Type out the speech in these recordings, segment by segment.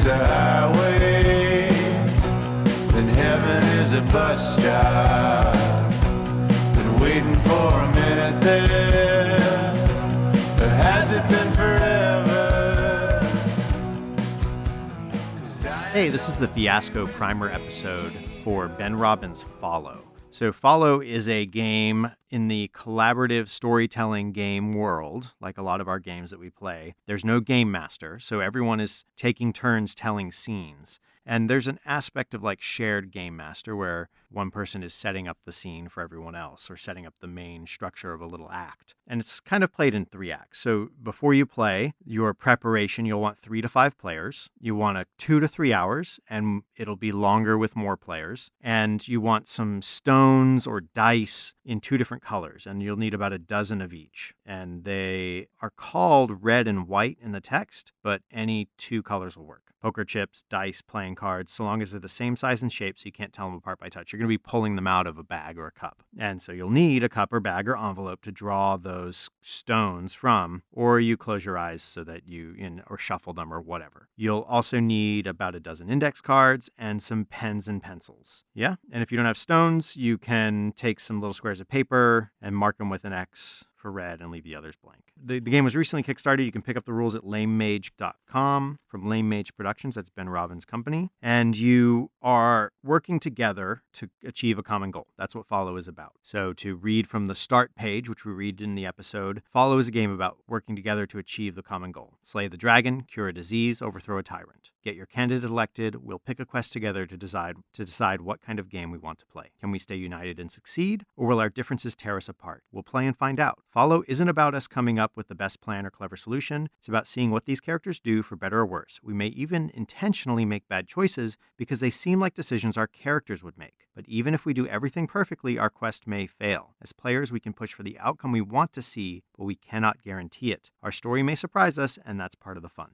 a highway, then heaven is a bus stop. Been waiting for a minute there, but has it been forever? Hey, this is the Fiasco Primer episode for Ben Robbins' Follow. So Follow is a game in the collaborative storytelling game world, like a lot of our games that we play. There's no game master, so everyone is taking turns telling scenes. And there's an aspect of like shared game master where one person is setting up the scene for everyone else or setting up the main structure of a little act. And it's kind of played in 3 acts. So before you play, your preparation, you'll want 3 to 5 players. You want 2 to 3 hours, and it'll be longer with more players. And you want some stones or dice in 2 different colors, and you'll need about a dozen of each. And they are called red and white in the text, but any 2 colors will work. Poker chips, dice, playing cards, so long as they're the same size and shape so you can't tell them apart by touch. You're going to be pulling them out of a bag or a cup. And so you'll need a cup or bag or envelope to draw those stones from, or you close your eyes so that or shuffle them or whatever. You'll also need about a dozen index cards and some pens and pencils. Yeah? And if you don't have stones, you can take some little squares of paper and mark them with an X for red and leave the others blank. The game was recently kickstarted. You can pick up the rules at lamemage.com from Lame Mage Productions. That's Ben Robbins' company. And you are working together to achieve a common goal. That's what Follow is about. So to read from the start page, which we read in the episode, Follow is a game about working together to achieve the common goal. Slay the dragon, cure a disease, overthrow a tyrant. Get your candidate elected. We'll pick a quest together to decide what kind of game we want to play. Can we stay united and succeed, or will our differences tear us apart? We'll play and find out. Follow isn't about us coming up with the best plan or clever solution. It's about seeing what these characters do for better or worse. We may even intentionally make bad choices because they seem like decisions our characters would make. But even if we do everything perfectly, our quest may fail. As players, we can push for the outcome we want to see, but we cannot guarantee it. Our story may surprise us, and that's part of the fun.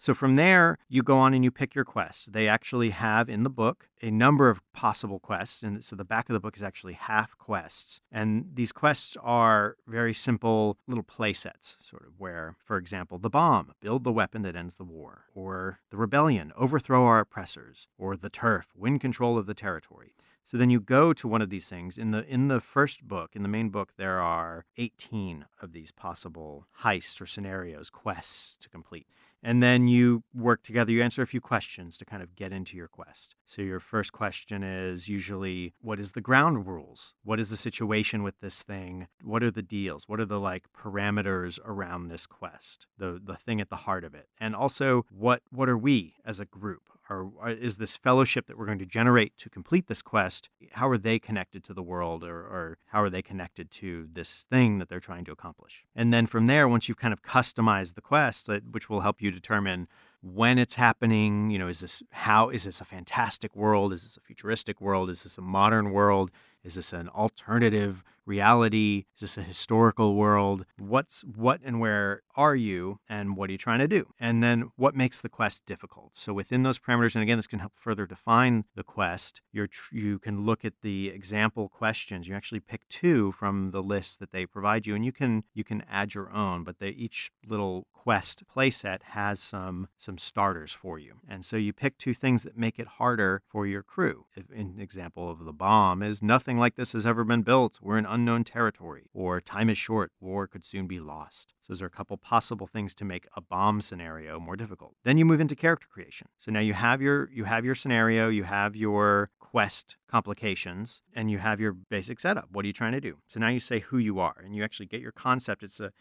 So from there, you go on and you pick your quests. They actually have in the book a number of possible quests. And so the back of the book is actually half quests. And these quests are very simple little play sets, sort of where, for example, the bomb, build the weapon that ends the war. Or the rebellion, overthrow our oppressors. Or the turf, win control of the territory. So then you go to one of these things. In the first book, in the main book, there are 18 of these possible heists or scenarios, quests to complete. And then you work together, you answer a few questions to kind of get into your quest. So your first question is usually, what is the ground rules? What is the situation with this thing? What are the deals? What are the parameters around this quest? The thing at the heart of it. And also, what are we as a group? Or is this fellowship that we're going to generate to complete this quest, how are they connected to the world, or how are they connected to this thing that they're trying to accomplish? And then from there, once you've kind of customized the quest, which will help you determine when it's happening, is this a fantastic world? Is this a futuristic world? Is this a modern world? Is this an alternative reality? Is this a historical world? What and where are you, and what are you trying to do? And then what makes the quest difficult? So within those parameters, and again, this can help further define the quest, you can look at the example questions. You actually pick 2 from the list that they provide you, and you can add your own, but each little quest playset has some starters for you. And so you pick 2 things that make it harder for your crew. An example of the bomb is nothing like this has ever been built. We're in unknown territory. Or time is short. War could soon be lost. So those are a couple possible things to make a bomb scenario more difficult. Then you move into character creation. So now you have your scenario, you have your quest complications, and you have your basic setup. What are you trying to do? So now you say who you are, and you actually get your concept. It's a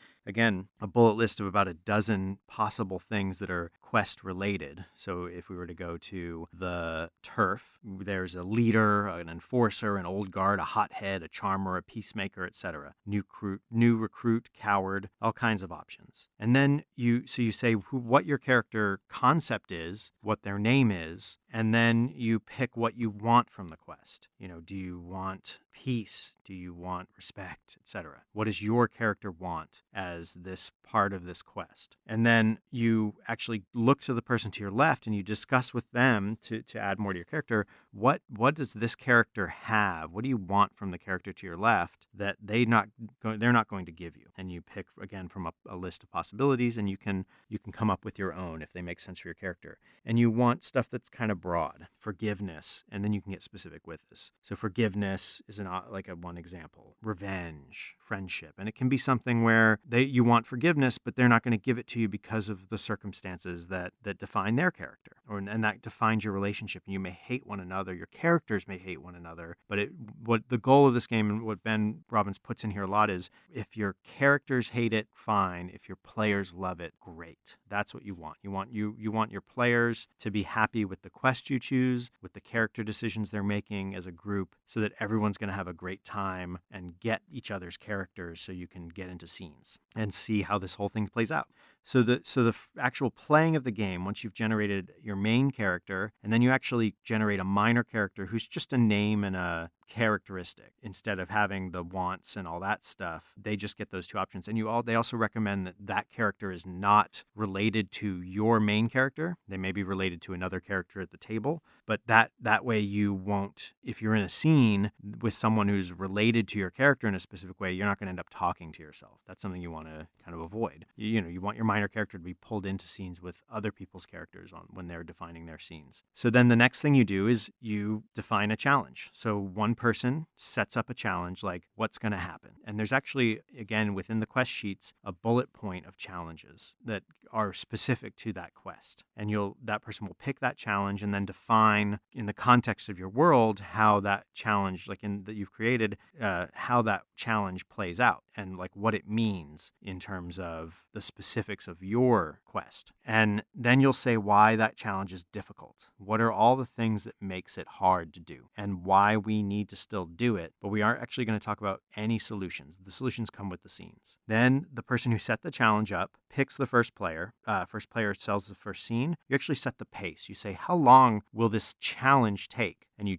bullet list of about a dozen possible things that are quest related. So if we were to go to the turf, there's a leader, an enforcer, an old guard, a hothead, a charmer, a peacemaker, etc. New recruit, coward, all kinds of options. And then you say what your character concept is, what their name is, and then you pick what you want from the quest. Do you want peace? Do you want respect, etc.? What does your character want as this part of this quest? And then you actually look to the person to your left and you discuss with them to add more to your character. What does this character have? What do you want from the character to your left that they're not going to give you? And you pick again from a list of possibilities, and you can come up with your own if they make sense for your character. And you want stuff that's kind of broad, forgiveness, and then you can get specific with this. So forgiveness is like a one example. Revenge, friendship, and it can be something where you want forgiveness, but they're not going to give it to you because of the circumstances that define their character, and that defines your relationship. And you may hate one another. Your characters may hate one another, but what the goal of this game and what Ben Robbins puts in here a lot is if your characters hate it, fine. If your players love it, great. That's what you want. You want your players to be happy with the quest you choose, with the character decisions they're making as a group, so that everyone's going to have a great time and get each other's characters so you can get into scenes and see how this whole thing plays out. So the actual playing of the game, once you've generated your main character, and then you actually generate a minor character who's just a name and a characteristic instead of having the wants and all that stuff. They just get those two options. And they also recommend that character is not related to your main character. They may be related to another character at the table, but that way you won't, if you're in a scene with someone who's related to your character in a specific way, you're not going to end up talking to yourself. That's something you want to kind of avoid. You want your minor character to be pulled into scenes with other people's characters when they're defining their scenes. So then the next thing you do is you define a challenge. So one person sets up a challenge, like what's going to happen. And there's actually, again, within the quest sheets, a bullet point of challenges that are specific to that quest. And that person will pick that challenge and then define in the context of your world how that challenge, like that you've created, how that challenge plays out and like what it means in terms of the specifics of your quest. And then you'll say why that challenge is difficult. What are all the things that makes it hard to do and why we need to still do it, but we aren't actually going to talk about any solutions. The solutions come with the scenes. Then the person who set the challenge up picks the first player. First player sells the first scene. You actually set the pace. You say, how long will this challenge take? And you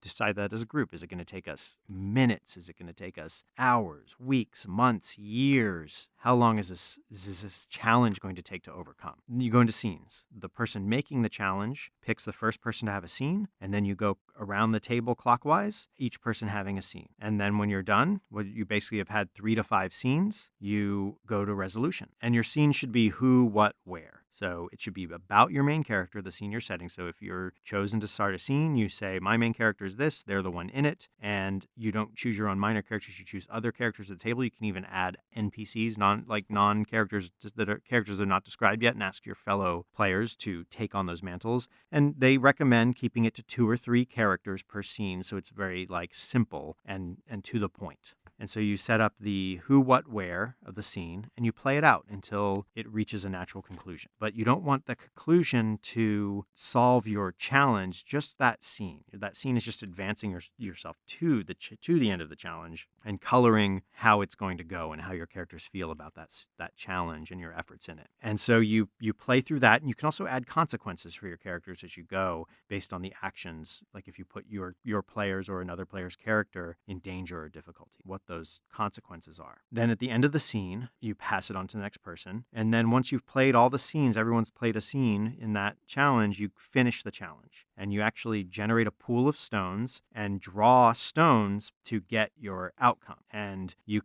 decide that as a group. Is it going to take us minutes? Is it going to take us hours, weeks, months, years? How long is this challenge going to take to overcome? You go into scenes. The person making the challenge picks the first person to have a scene, and then you go around the table clockwise, each person having a scene. And then when you're done, you basically have had 3 to 5 scenes, you go to resolution. And your scene should be who, what, where. So it should be about your main character, the scene you're setting. So if you're chosen to start a scene, you say, my main character is this, they're the one in it. And you don't choose your own minor characters, you choose other characters at the table. You can even add NPCs, non-characters that are not described yet, and ask your fellow players to take on those mantles. And they recommend keeping it to 2 or 3 characters per scene, so it's very simple and to the point. And so you set up the who, what, where of the scene, and you play it out until it reaches a natural conclusion. But you don't want the conclusion to solve your challenge, just that scene. That scene is just advancing yourself to the end of the challenge and coloring how it's going to go and how your characters feel about that challenge and your efforts in it. And so you play through that, and you can also add consequences for your characters as you go based on the actions, like if you put your players or another player's character in danger or difficulty, what those consequences are. Then at the end of the scene, you pass it on to the next person. And then once you've played all the scenes, everyone's played a scene in that challenge, you finish the challenge. And you actually generate a pool of stones and draw stones to get your outcome. And you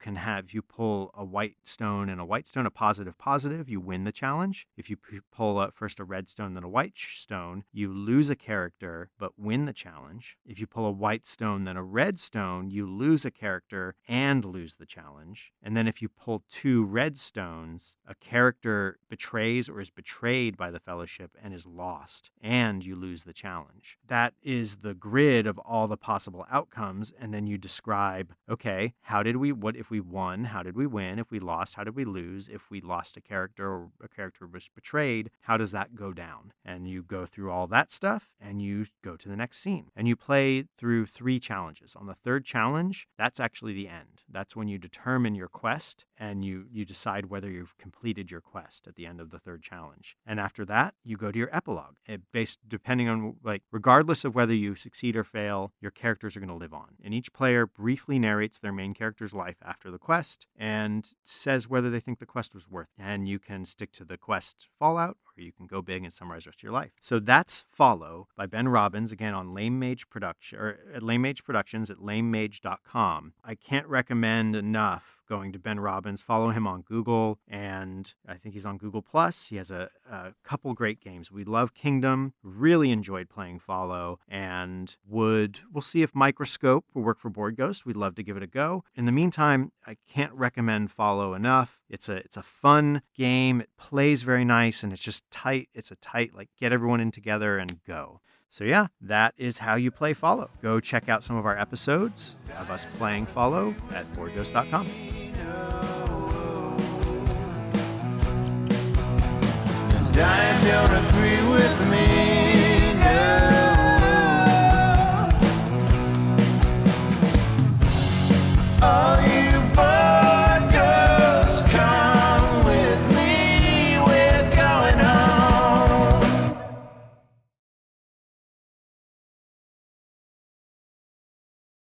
pull a white stone and a white stone, a positive, you win the challenge. If you pull first a red stone, then a white stone, you lose a character but win the challenge. If you pull a white stone, then a red stone, you lose a character and lose the challenge. And then if you pull 2 red stones, a character betrays or is betrayed by the fellowship and is lost, and you lose the challenge. That is the grid of all the possible outcomes, and then you describe, okay, what if we won, how did we win? If we lost, how did we lose? If we lost a character or a character was betrayed, how does that go down? And you go through all that stuff, and you go to the next scene. And you play through 3 challenges. On the 3rd challenge, that's actually the end. end. That's when you determine your quest and you decide whether you've completed your quest at the end of the third challenge. And after that, you go to your epilogue. Depending on, regardless of whether you succeed or fail, your characters are going to live on. And each player briefly narrates their main character's life after the quest and says whether they think the quest was worth it. And you can stick to the quest fallout, or you can go big and summarize the rest of your life. So that's Follow by Ben Robbins, again on Lame Mage Production, or at Lame Mage Productions at lamemage.com. I can't recommend enough going to Ben Robbins. Follow him on Google, and I think he's on Google+. He has a couple great games. We love Kingdom, really enjoyed playing Follow, and we'll see if Microscope will work for Board Ghost. We'd love to give it a go. In the meantime, I can't recommend Follow enough. It's a fun game. It plays very nice, and it's just tight. It's a tight, get everyone in together and go. So yeah, that is how you play Follow. Go check out some of our episodes of us playing Follow at boardghost.com. Dying don't agree with me.